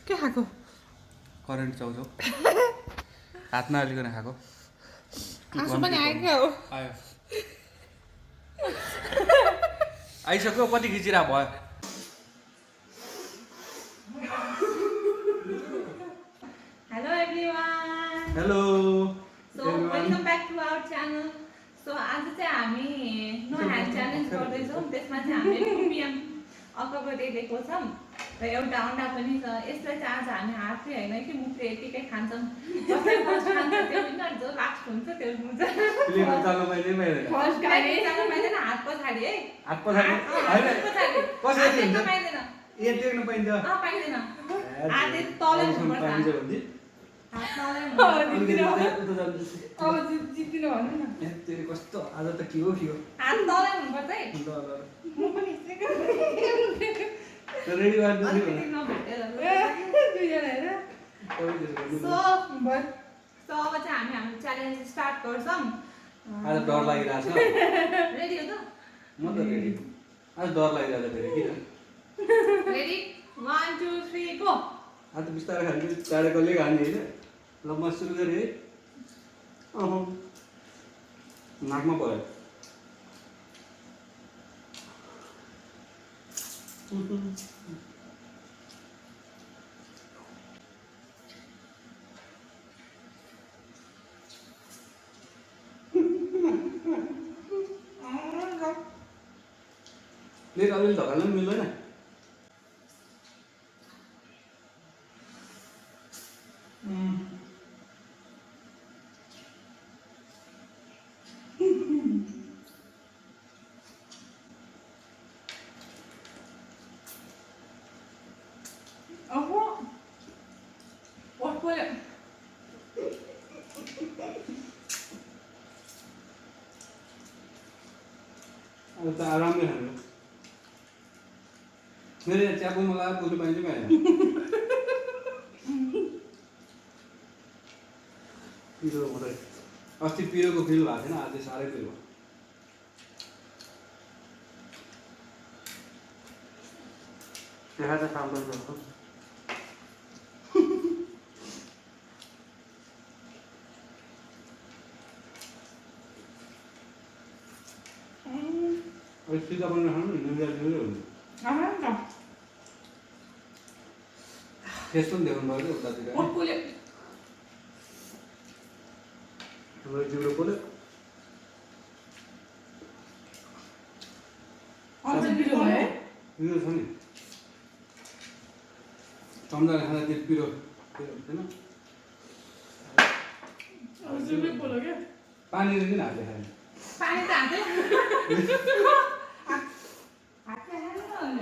के खाएको? करेन्ट चाउचाउ हातमा अलिकन खाएको आँसु पनि आयो क्या हो आयो आइसक्यो कति खिचिरा भयो hello everyone hello so welcome back to our channel so आज चाहिँ हामी नो ह्यान्ड च्यालेन्ज गर्दैछौँ त्यसमा चाहिँ हामीले 2 PM अकबरी दिएको छौँ र एउटा अन्डा पनि छ यसलाई चाहिँ आज हामी हातले होइन कि मुखले यतिकै खान्छौँ जसले फर्स्ट खान्छ त्यो विनर जो लास्ट हुन्छ त्यो हुन्छ फर्स्ट गाडी चाल्न पाइँदैन हात पछाडि है हात पछाडि हैन कसरी हुन्छ पाइँदैन ए टेक्न पाइन्छ पाइँदैन हात तलै हुनुपर्छ पाइन्छ भन्दी हात तलै अब जित्दिनु भन्नु न तेरो कस्तो आज त के हो हात तलै हुनुपर्छ है म पनि रेडी गर्नु सो अब चाहिँ हामी हाम्रो च्यालेन्ज स्टार्ट गर्छौँ आज डर लागिरहेछ रेडी हो त म त रेडी आज डर लागिरहेछ फेरि किन रेडी 1 2 3 गो आज त बिस्तारै खानु चाँडै कसले खाने हैन ल म सुरु गरे है नाकमा पर्यो प्लेट अलिअलि धकाल्न पनि मिल्दैन अब त आरामले खानु मेरो च्यापो मलाई बोल्नु पाइन्छ पाएन पिरो हुँदै अस्ति पिरोको फिल भएको थिएन आज साह्रै पिरो त्यहाँ त काम गर्छ सीधा बनाना खानु निम्जा निम्जा हुन्छ टेस्ट पनि देखाउनु भयो उतातिर हाम्रो जिउरो पोल्यो पिरो छ नि चम्दाले खाँदा त्यो पिरो हुँदैन पानी किन हाल्दै खाने पानी त हाल्दै हातले हाल्नु न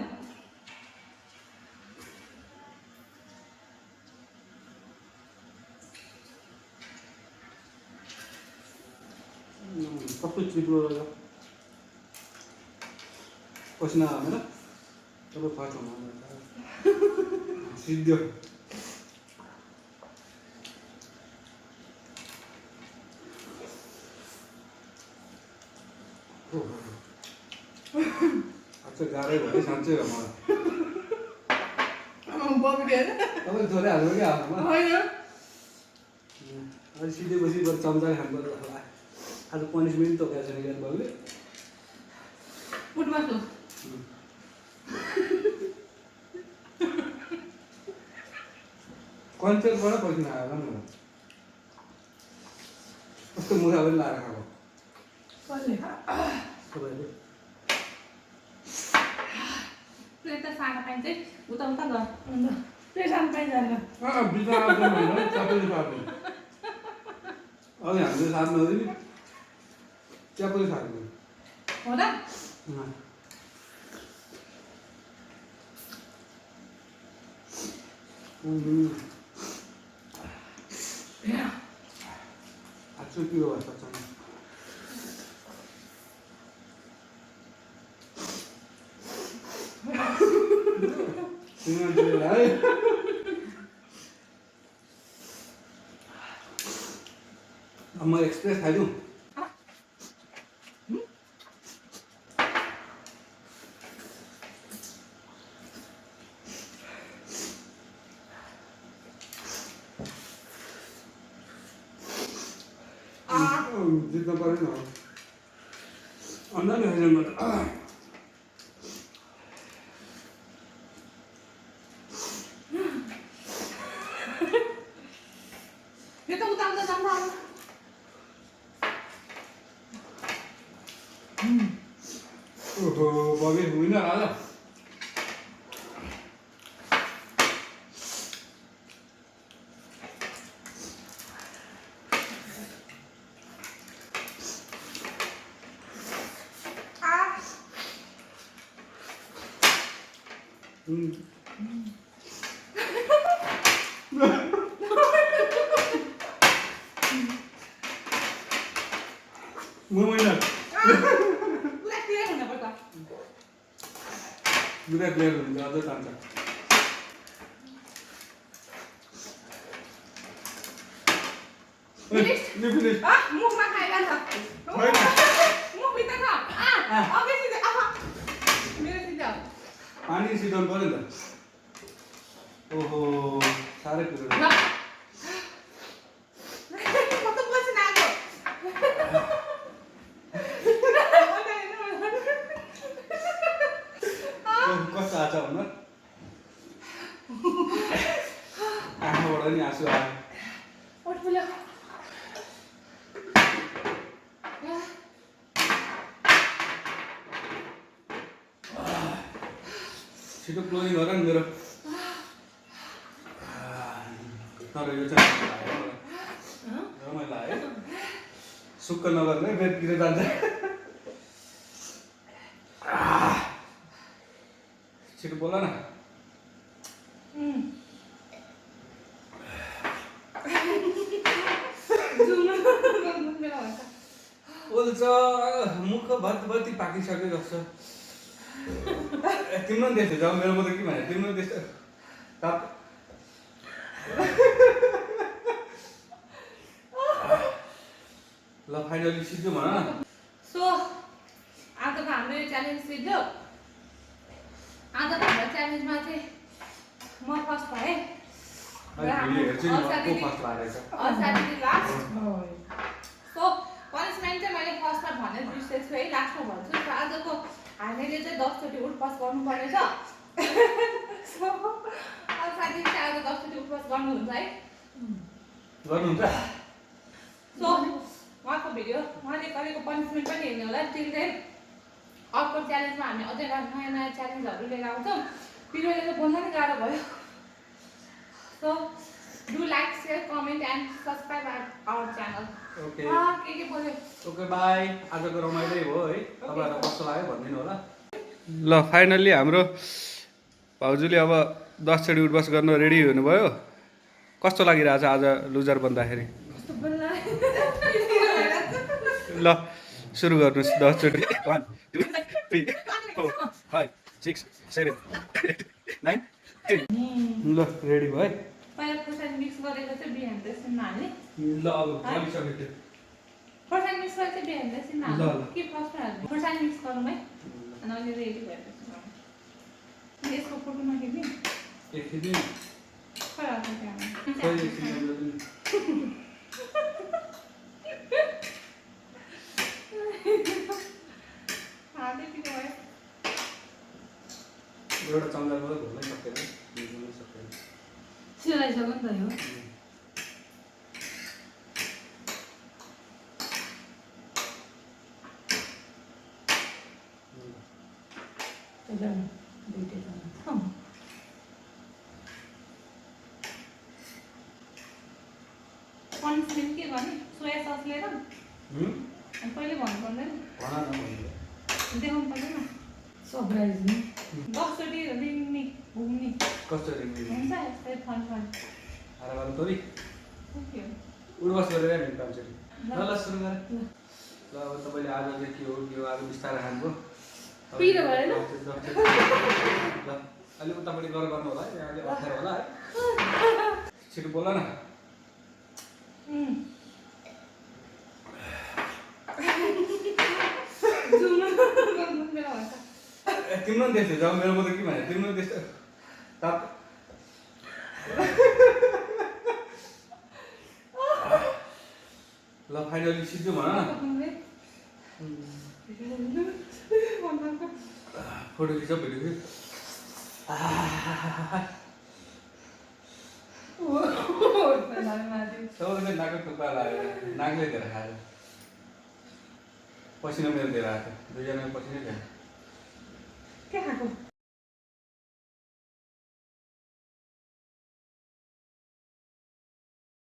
कस्तो चिप्लो रहेछ पसिना हाल्नु ल तब फर्स्ट हुनु सिद्धो अच्छा गाह्रै भयो साँच्चै हो मलाई तपाईँ थोरै हाल्नु कि हाल्नुमा अहिले सिधै बसी बरु चम्चाले खानु पर्छ होला आज पनिसमेन्ट तोकेको छैन क्या बाबुले उठ्मासु कन्चेलबाट पसिना आयो ल मलाई कस्तो मुखा पनि लाएर खाएको तपाईँले प्लेट त सानो पाइन्छ उता उता गर प्लेट सानो पाइन्छ बिचमा आउँदैन भनेर च्यापले सार्नु अघि हामीले सार्नु हुँदैन नि च्यापले सार्नु हो र आजकल पिरो भएछ अब म एक्सप्रेस खाइदिउँ जित्नु पर्यो नि अन्त नि खाइदिनु यो त उताउँदा जान्छ ओहो बगे होइन आज Mama पुरा क्लियर हुनुपर्छ Bukan clear हुन्छ अझ तान्छ फिनिश मुखमा खाइरहन्छ मुखभित्र छ अघि सिधै मेरो सिधै पानी सिटाउनु पर्यो नि त ओहो साह्रै कुरो ल कस्तो पसिना आएको कस्तो आछ भन्न आँखाबाट नि आँसु आयो ओठ फुल्यो छिटो क्लोजिङ गर नि मेरो तर यो चाहिँ रमाइलो आयो सुक्क नगर्ने बेदतिर जान्छ छिटो बोल न बोल्छ मुख भर्ती पाकिसक्यो जस्तो तिम्रो पनि त्यस्तो जाऊ मेरो त के भने तिम्रो पनि त्यस्तो ताप ल फाइनली सिद्धो भन न सो आजको हाम्रो यो च्यालेन्ज सिद्धो आजको हाम्रो च्यालेन्जमा चाहिँ म फर्स्ट भएँ साथी लास्ट सो पनिसमेन्ट चाहिँ मैले फर्स्टमा भनेर बिर्सेछु है लास्टमा भन्छु सो आजको हामीले चाहिँ 10 चोटि उठबस गर्नुपर्नेछ सो साथी चाहिँ आज 10 चोटि उठबस गर्नुहुन्छ है गर्नुहुन्छ सो उहाँको भिडियो उहाँले गरेको पनिसमेन्ट पनि हेर्नु होला टिल देन अर्को च्यालेन्जमा हामी अझै नयाँ नयाँ च्यालेन्जहरू लिएर आउँछौँ पिरोले त बोल्न नै गाह्रो भयो so do like share comment and subscribe our channel okay के बोल्यो ओके बाई आजको रमाइलो हो है तपाईँहरूलाई कस्तो लाग्यो भनिदिनु होला ल फाइनल्ली हाम्रो भाउजूले अब 10 चोटि उठबस गर्न रेडी हुनुभयो कस्तो लागिरहेछ आज लुजर बन्दाखेरि ल सुरु गर्नुहोस् 10 चोटि 1 2 3 4 5 6 7 8 9 10 ल रेडी भयो है पहिला खोर्सानी मिक्स गरेको चाहिँ बिहान एकछिनमा हाल्ने ल अब चलिसक्यो त्यो खोर्सानी मिक्स गरेको चाहिँ बिहान एकछिनमा ल, हाल्ने ल। के फर्स्टमा हाल्ने खोर्सानी मिक्स गरौँ है अनि अहिले रेडी भएपछि गरौँ यसको फोटो नखिच्ने एकछिन खै आएको त्यहाँ त्यतिको भयो एउटा चम्चा मात्रै घोल्नै सकेन मिल्नै सकेन सिलाइसक्यो नि त यो पनिसमेन्ट के गर्ने सोया सस लिएर अनि पहिले भन्नु पर्दैन देखाउनु पर्दैन सरप्राइज नि 10 चोटि रिङ्ने घुम्ने कसरी हुन्छ यस्तै फन आराम तोरी के हो उडबस गरेर नि पाँचचोटि ल ल सुरु गर ल अब तपाईँले आज चाहिँ के हो आज बिस्तारै खानुभयो पिरो भएन? ल अलि उतापट्टि गर्नु होला है यहाँले अप्ठ्यारो होला है छिटो बोल न तिम्रो पनि त्यस्तो जाऊ मेरो त के भने तिम्रो पनि त्यस्तो ताप ल फाइनली सिद्धो भन न फोटो खिच भिडियो खिच सबैले नाकको टुप्पा लागेर नाकले धेरै खाएर पसिना मेरो धेरै आएको दुईजनाको पसिनै थियो